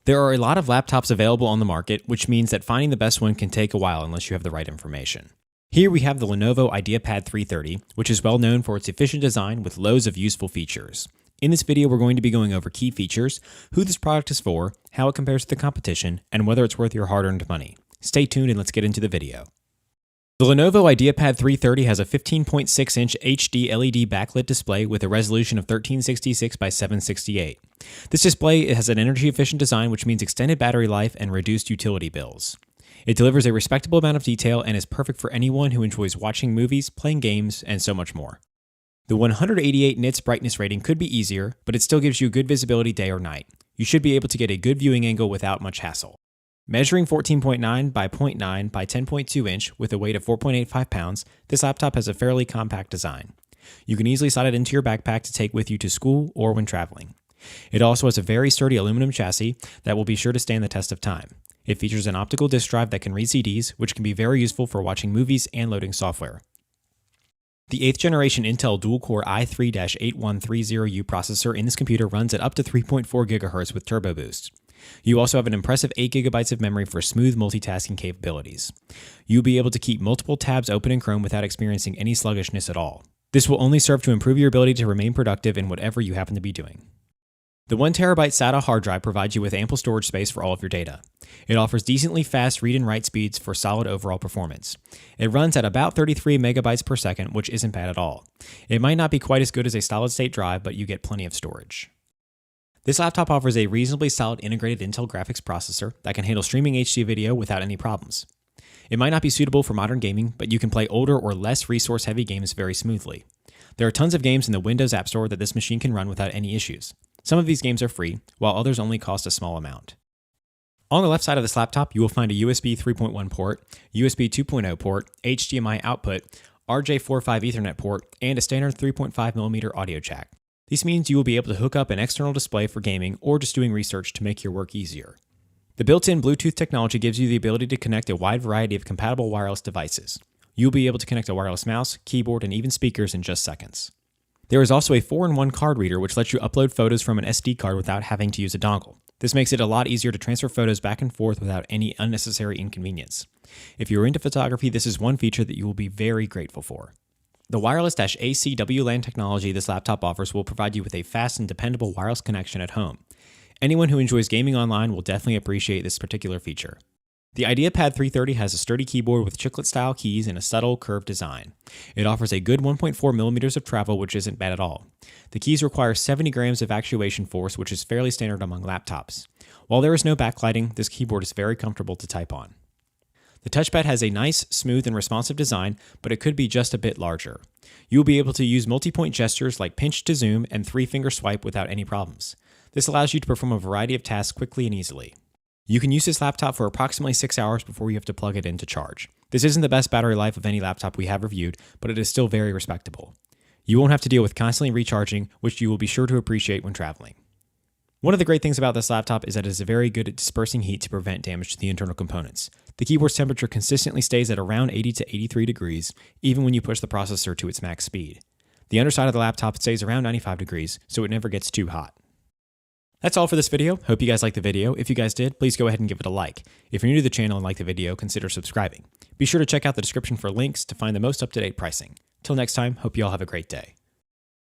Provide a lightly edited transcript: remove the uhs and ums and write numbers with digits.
There are a lot of laptops available on the market, which means that finding the best one can take a while unless you have the right information. Here we have the Lenovo IdeaPad 330, which is well known for its efficient design with loads of useful features. In this video, we're going to be going over key features, who this product is for, how it compares to the competition, and whether it's worth your hard-earned money. Stay tuned and let's get into the video. The Lenovo IdeaPad 330 has a 15.6-inch HD LED backlit display with a resolution of 1366 by 768. This display has an energy-efficient design, which means extended battery life and reduced utility bills. It delivers a respectable amount of detail and is perfect for anyone who enjoys watching movies, playing games, and so much more. The 188 nits brightness rating could be easier, but it still gives you good visibility day or night. You should be able to get a good viewing angle without much hassle. Measuring 14.9 by 0.9 by 10.2 inch with a weight of 4.85 pounds, this laptop has a fairly compact design. You can easily slide it into your backpack to take with you to school or when traveling. It also has a very sturdy aluminum chassis that will be sure to stand the test of time. It features an optical disk drive that can read CDs, which can be very useful for watching movies and loading software. The 8th generation Intel dual-core i3-8130U processor in this computer runs at up to 3.4 GHz with Turbo Boost. You also have an impressive 8 GB of memory for smooth multitasking capabilities. You'll be able to keep multiple tabs open in Chrome without experiencing any sluggishness at all. This will only serve to improve your ability to remain productive in whatever you happen to be doing. The 1TB SATA hard drive provides you with ample storage space for all of your data. It offers decently fast read and write speeds for solid overall performance. It runs at about 33 megabytes per second, which isn't bad at all. It might not be quite as good as a solid-state drive, but you get plenty of storage. This laptop offers a reasonably solid integrated Intel graphics processor that can handle streaming HD video without any problems. It might not be suitable for modern gaming, but you can play older or less resource-heavy games very smoothly. There are tons of games in the Windows App Store that this machine can run without any issues. Some of these games are free, while others only cost a small amount. On the left side of this laptop, you will find a USB 3.1 port, USB 2.0 port, HDMI output, RJ45 Ethernet port, and a standard 3.5mm audio jack. This means you will be able to hook up an external display for gaming or just doing research to make your work easier. The built-in Bluetooth technology gives you the ability to connect a wide variety of compatible wireless devices. You'll be able to connect a wireless mouse, keyboard, and even speakers in just seconds. There is also a 4-in-1 card reader which lets you upload photos from an SD card without having to use a dongle. This makes it a lot easier to transfer photos back and forth without any unnecessary inconvenience. If you're into photography, this is one feature that you will be very grateful for. The wireless-AC WLAN technology this laptop offers will provide you with a fast and dependable wireless connection at home. Anyone who enjoys gaming online will definitely appreciate this particular feature. The IdeaPad 330 has a sturdy keyboard with chiclet-style keys and a subtle curved design. It offers a good 1.4mm of travel, which isn't bad at all. The keys require 70 grams of actuation force, which is fairly standard among laptops. While there is no backlighting, this keyboard is very comfortable to type on. The touchpad has a nice, smooth, and responsive design, but it could be just a bit larger. You will be able to use multi-point gestures like pinch to zoom and 3-finger swipe without any problems. This allows you to perform a variety of tasks quickly and easily. You can use this laptop for approximately 6 hours before you have to plug it in to charge. This isn't the best battery life of any laptop we have reviewed, but it is still very respectable. You won't have to deal with constantly recharging, which you will be sure to appreciate when traveling. One of the great things about this laptop is that it is very good at dispersing heat to prevent damage to the internal components. The keyboard's temperature consistently stays at around 80 to 83 degrees, even when you push the processor to its max speed. The underside of the laptop stays around 95 degrees, so it never gets too hot. That's all for this video. Hope you guys liked the video. If you guys did, please go ahead and give it a like. If you're new to the channel and like the video, consider subscribing. Be sure to check out the description for links to find the most up-to-date pricing. Till next time, hope you all have a great day.